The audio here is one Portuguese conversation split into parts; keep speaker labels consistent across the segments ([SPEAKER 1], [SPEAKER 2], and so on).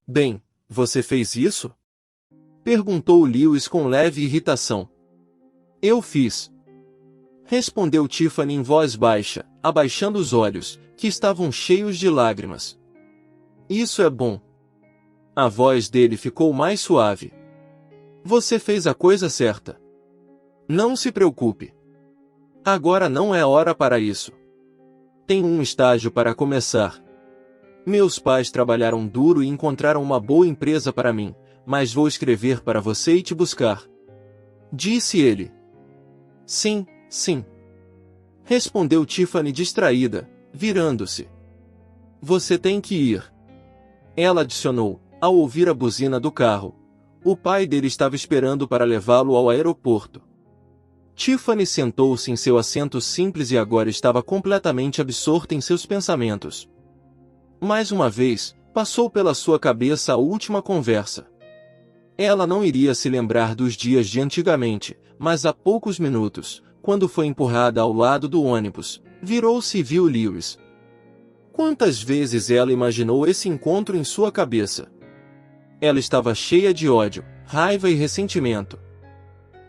[SPEAKER 1] Bem, você fez isso? Perguntou Lewis com leve irritação. Eu fiz. Respondeu Tiffany em voz baixa, abaixando os olhos, que estavam cheios de lágrimas. Isso é bom. A voz dele ficou mais suave. Você fez a coisa certa. Não se preocupe. Agora não é hora para isso. Tem um estágio para começar. Meus pais trabalharam duro e encontraram uma boa empresa para mim, mas vou escrever para você e te buscar. Disse ele. Sim, sim. Respondeu Tiffany distraída, virando-se. Você tem que ir. Ela adicionou, ao ouvir a buzina do carro. O pai dele estava esperando para levá-lo ao aeroporto. Tiffany sentou-se em seu assento simples e agora estava completamente absorta em seus pensamentos. Mais uma vez, passou pela sua cabeça a última conversa. Ela não iria se lembrar dos dias de antigamente, mas há poucos minutos, quando foi empurrada ao lado do ônibus, virou-se e viu Lewis. Quantas vezes ela imaginou esse encontro em sua cabeça? Ela estava cheia de ódio, raiva e ressentimento.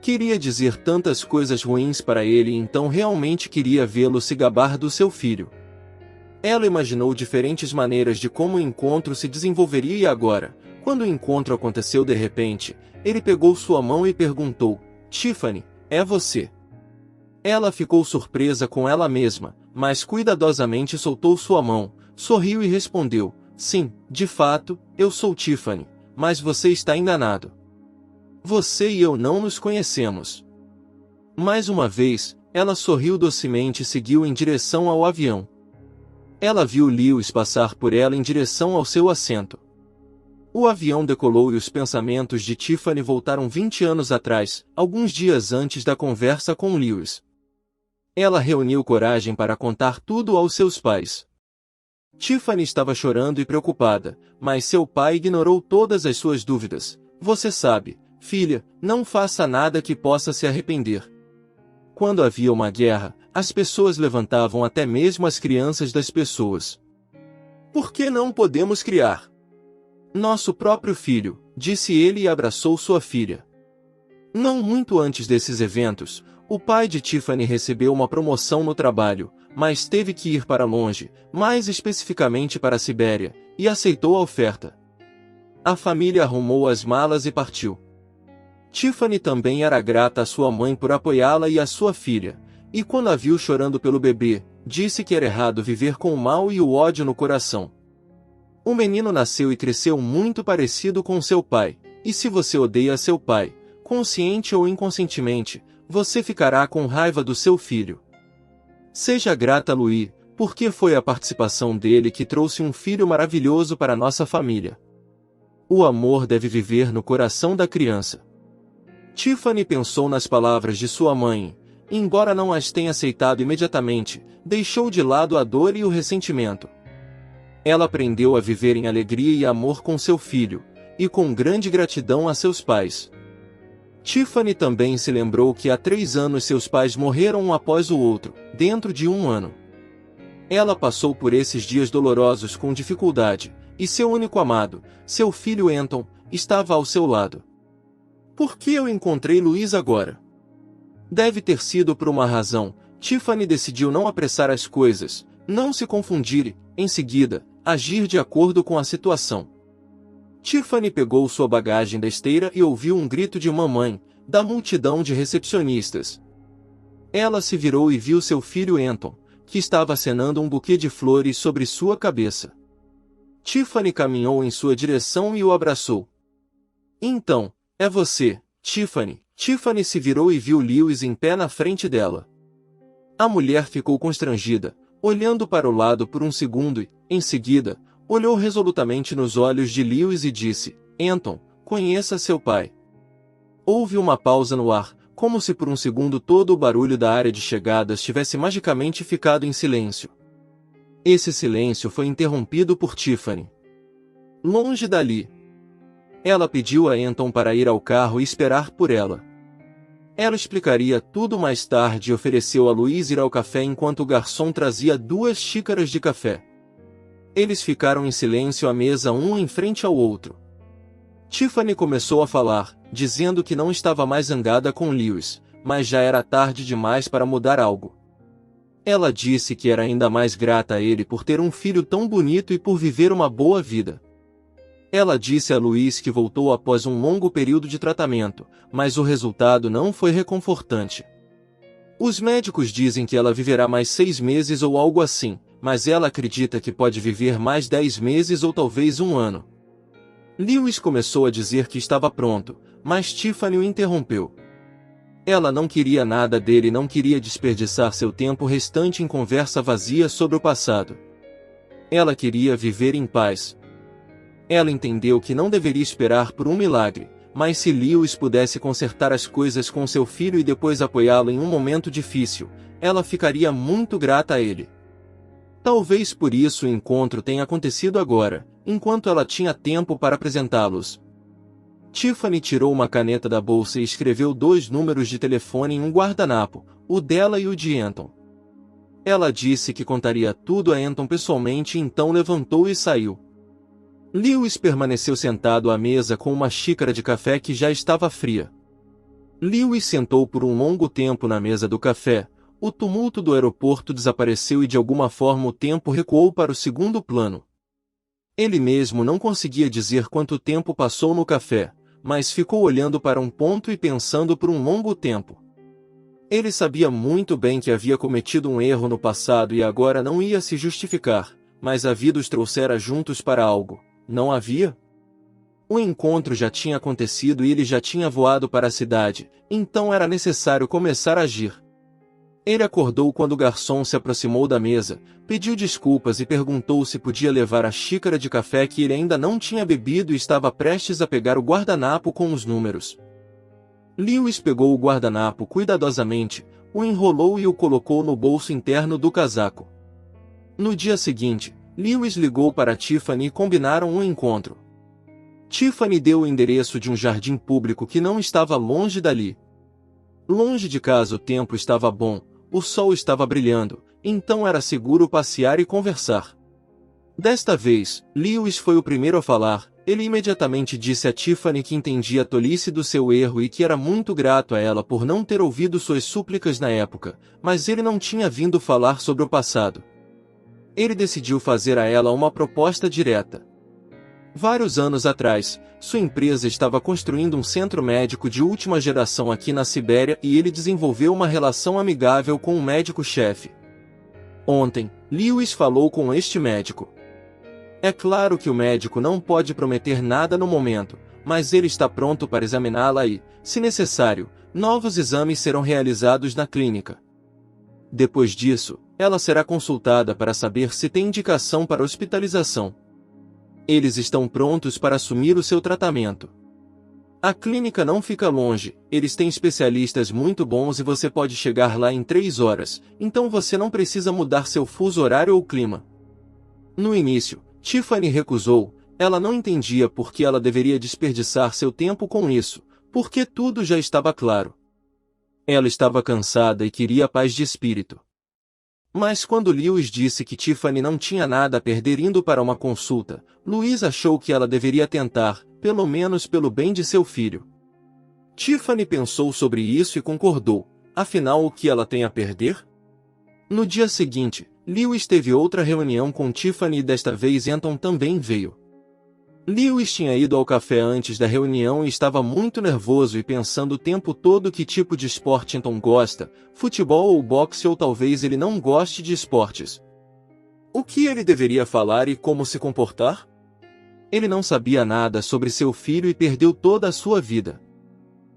[SPEAKER 1] Queria dizer tantas coisas ruins para ele e então realmente queria vê-lo se gabar do seu filho. Ela imaginou diferentes maneiras de como o encontro se desenvolveria e agora, quando o encontro aconteceu de repente, ele pegou sua mão e perguntou, Tiffany, é você? Ela ficou surpresa com ela mesma, mas cuidadosamente soltou sua mão, sorriu e respondeu, sim, de fato, eu sou Tiffany, mas você está enganado. Você e eu não nos conhecemos. Mais uma vez, ela sorriu docemente e seguiu em direção ao avião. Ela viu Lewis passar por ela em direção ao seu assento. O avião decolou e os pensamentos de Tiffany voltaram 20 anos atrás, alguns dias antes da conversa com Lewis. Ela reuniu coragem para contar tudo aos seus pais. Tiffany estava chorando e preocupada, mas seu pai ignorou todas as suas dúvidas. Você sabe, filha, não faça nada que possa se arrepender. Quando havia uma guerra, as pessoas levantavam até mesmo as crianças das pessoas. Por que não podemos criar nosso próprio filho? Disse ele e abraçou sua filha. Não muito antes desses eventos, o pai de Tiffany recebeu uma promoção no trabalho, mas teve que ir para longe, mais especificamente para a Sibéria, e aceitou a oferta. A família arrumou as malas e partiu. Tiffany também era grata à sua mãe por apoiá-la e à sua filha, e quando a viu chorando pelo bebê, disse que era errado viver com o mal e o ódio no coração. O menino nasceu e cresceu muito parecido com seu pai, e se você odeia seu pai, consciente ou inconscientemente, você ficará com raiva do seu filho. Seja grata a Louis, porque foi a participação dele que trouxe um filho maravilhoso para nossa família. O amor deve viver no coração da criança. Tiffany pensou nas palavras de sua mãe, e embora não as tenha aceitado imediatamente, deixou de lado a dor e o ressentimento. Ela aprendeu a viver em alegria e amor com seu filho, e com grande gratidão a seus pais. Tiffany também se lembrou que há 3 anos seus pais morreram um após o outro, dentro de 1 ano. Ela passou por esses dias dolorosos com dificuldade, e seu único amado, seu filho Anton, estava ao seu lado. Por que eu encontrei Louis agora? Deve ter sido por uma razão. Tiffany decidiu não apressar as coisas, não se confundir e, em seguida, agir de acordo com a situação. Tiffany pegou sua bagagem da esteira e ouviu um grito de mamãe, da multidão de recepcionistas. Ela se virou e viu seu filho Anton, que estava acenando um buquê de flores sobre sua cabeça. Tiffany caminhou em sua direção e o abraçou. Então, é você, Tiffany. Tiffany se virou e viu Lewis em pé na frente dela. A mulher ficou constrangida, olhando para o lado por um segundo e, em seguida, olhou resolutamente nos olhos de Lewis e disse, Anton, conheça seu pai. Houve uma pausa no ar, como se por um segundo todo o barulho da área de chegadas tivesse magicamente ficado em silêncio. Esse silêncio foi interrompido por Tiffany. Longe dali. Ela pediu a Anton para ir ao carro e esperar por ela. Ela explicaria tudo mais tarde e ofereceu a Louise ir ao café enquanto o garçom trazia 2 xícaras de café. Eles ficaram em silêncio à mesa um em frente ao outro. Tiffany começou a falar, dizendo que não estava mais zangada com Lewis, mas já era tarde demais para mudar algo. Ela disse que era ainda mais grata a ele por ter um filho tão bonito e por viver uma boa vida. Ela disse a Louise que voltou após um longo período de tratamento, mas o resultado não foi reconfortante. Os médicos dizem que ela viverá mais 6 meses ou algo assim, mas ela acredita que pode viver mais 10 meses ou talvez um ano. Lewis começou a dizer que estava pronto, mas Tiffany o interrompeu. Ela não queria nada dele e não queria desperdiçar seu tempo restante em conversa vazia sobre o passado. Ela queria viver em paz. Ela entendeu que não deveria esperar por um milagre, mas se Lewis pudesse consertar as coisas com seu filho e depois apoiá-lo em um momento difícil, ela ficaria muito grata a ele. Talvez por isso o encontro tenha acontecido agora, enquanto ela tinha tempo para apresentá-los. Tiffany tirou uma caneta da bolsa e escreveu 2 números de telefone em um guardanapo, o dela e o de Anton. Ela disse que contaria tudo a Anton pessoalmente e então levantou e saiu. Lewis permaneceu sentado à mesa com uma xícara de café que já estava fria. Lewis sentou por um longo tempo na mesa do café. O tumulto do aeroporto desapareceu e de alguma forma o tempo recuou para o segundo plano. Ele mesmo não conseguia dizer quanto tempo passou no café, mas ficou olhando para um ponto e pensando por um longo tempo. Ele sabia muito bem que havia cometido um erro no passado e agora não ia se justificar, mas a vida os trouxera juntos para algo. Não havia? O encontro já tinha acontecido e ele já tinha voado para a cidade, então era necessário começar a agir. Ele acordou quando o garçom se aproximou da mesa, pediu desculpas e perguntou se podia levar a xícara de café que ele ainda não tinha bebido e estava prestes a pegar o guardanapo com os números. Lewis pegou o guardanapo cuidadosamente, o enrolou e o colocou no bolso interno do casaco. No dia seguinte, Lewis ligou para Tiffany e combinaram um encontro. Tiffany deu o endereço de um jardim público que não estava longe dali. Longe de casa o tempo estava bom, o sol estava brilhando, então era seguro passear e conversar. Desta vez, Lewis foi o primeiro a falar. Ele imediatamente disse a Tiffany que entendia a tolice do seu erro e que era muito grato a ela por não ter ouvido suas súplicas na época, mas ele não tinha vindo falar sobre o passado. Ele decidiu fazer a ela uma proposta direta. Vários anos atrás, sua empresa estava construindo um centro médico de última geração aqui na Sibéria e ele desenvolveu uma relação amigável com o médico-chefe. Ontem, Lewis falou com este médico. É claro que o médico não pode prometer nada no momento, mas ele está pronto para examiná-la e, se necessário, novos exames serão realizados na clínica. Depois disso, ela será consultada para saber se tem indicação para hospitalização. Eles estão prontos para assumir o seu tratamento. A clínica não fica longe, eles têm especialistas muito bons e você pode chegar lá em 3 horas, então você não precisa mudar seu fuso horário ou clima. No início, Tiffany recusou, ela não entendia por que ela deveria desperdiçar seu tempo com isso, porque tudo já estava claro. Ela estava cansada e queria paz de espírito. Mas quando Lewis disse que Tiffany não tinha nada a perder indo para uma consulta, Louise achou que ela deveria tentar, pelo menos pelo bem de seu filho. Tiffany pensou sobre isso e concordou, afinal o que ela tem a perder? No dia seguinte, Lewis teve outra reunião com Tiffany e desta vez Anton também veio. Lewis tinha ido ao café antes da reunião e estava muito nervoso e pensando o tempo todo que tipo de esporte Anton gosta, futebol ou boxe ou talvez ele não goste de esportes. O que ele deveria falar e como se comportar? Ele não sabia nada sobre seu filho e perdeu toda a sua vida.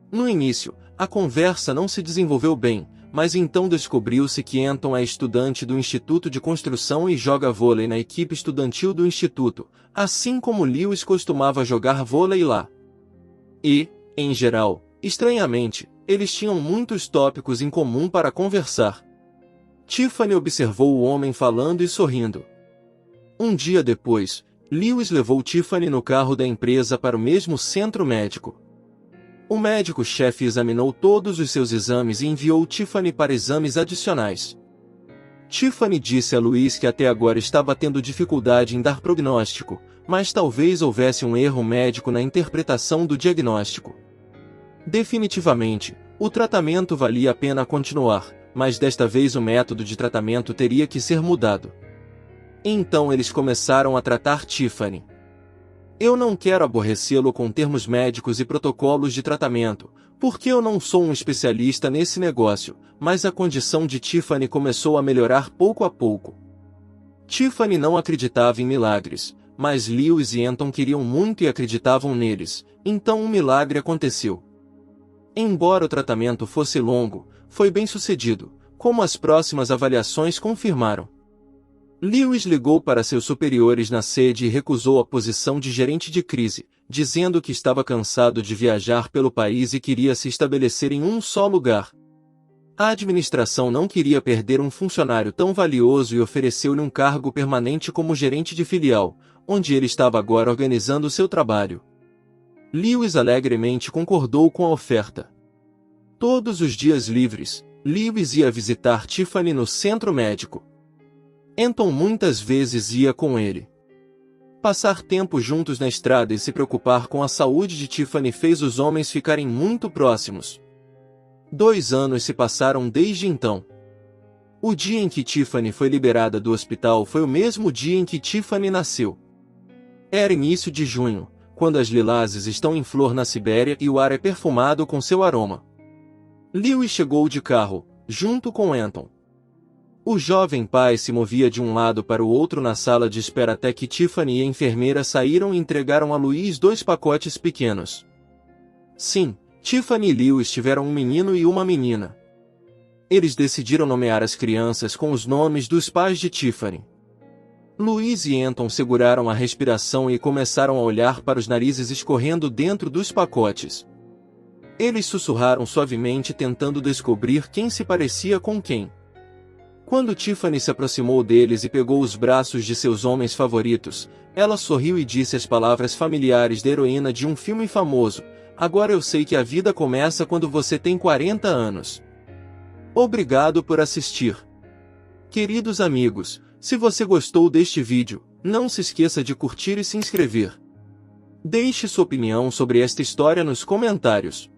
[SPEAKER 1] No início, a conversa não se desenvolveu bem, mas então descobriu-se que Anton é estudante do Instituto de Construção e joga vôlei na equipe estudantil do Instituto, assim como Lewis costumava jogar vôlei lá. E, em geral, estranhamente, eles tinham muitos tópicos em comum para conversar. Tiffany observou o homem falando e sorrindo. Um dia depois, Lewis levou Tiffany no carro da empresa para o mesmo centro médico. O médico-chefe examinou todos os seus exames e enviou Tiffany para exames adicionais. Tiffany disse a Louise que até agora estava tendo dificuldade em dar prognóstico, mas talvez houvesse um erro médico na interpretação do diagnóstico. Definitivamente, o tratamento valia a pena continuar, mas desta vez o método de tratamento teria que ser mudado. Então eles começaram a tratar Tiffany. Eu não quero aborrecê-lo com termos médicos e protocolos de tratamento, porque eu não sou um especialista nesse negócio, mas a condição de Tiffany começou a melhorar pouco a pouco. Tiffany não acreditava em milagres, mas Lewis e Anton queriam muito e acreditavam neles, então um milagre aconteceu. Embora o tratamento fosse longo, foi bem sucedido, como as próximas avaliações confirmaram. Lewis ligou para seus superiores na sede e recusou a posição de gerente de crise, dizendo que estava cansado de viajar pelo país e queria se estabelecer em um só lugar. A administração não queria perder um funcionário tão valioso e ofereceu-lhe um cargo permanente como gerente de filial, onde ele estava agora organizando seu trabalho. Lewis alegremente concordou com a oferta. Todos os dias livres, Lewis ia visitar Tiffany no centro médico. Anton muitas vezes ia com ele. Passar tempo juntos na estrada e se preocupar com a saúde de Tiffany fez os homens ficarem muito próximos. 2 anos se passaram desde então. O dia em que Tiffany foi liberada do hospital foi o mesmo dia em que Tiffany nasceu. Era início de junho, quando as lilazes estão em flor na Sibéria e o ar é perfumado com seu aroma. Lewis chegou de carro, junto com Anton. O jovem pai se movia de um lado para o outro na sala de espera até que Tiffany e a enfermeira saíram e entregaram a Louise 2 pacotes pequenos. Sim, Tiffany e Lewis tiveram um menino e uma menina. Eles decidiram nomear as crianças com os nomes dos pais de Tiffany. Louise e Anton seguraram a respiração e começaram a olhar para os narizes escorrendo dentro dos pacotes. Eles sussurraram suavemente tentando descobrir quem se parecia com quem. Quando Tiffany se aproximou deles e pegou os braços de seus homens favoritos, ela sorriu e disse as palavras familiares da heroína de um filme famoso: "Agora eu sei que a vida começa quando você tem 40 anos." Obrigado por assistir. Queridos amigos, se você gostou deste vídeo, não se esqueça de curtir e se inscrever. Deixe sua opinião sobre esta história nos comentários.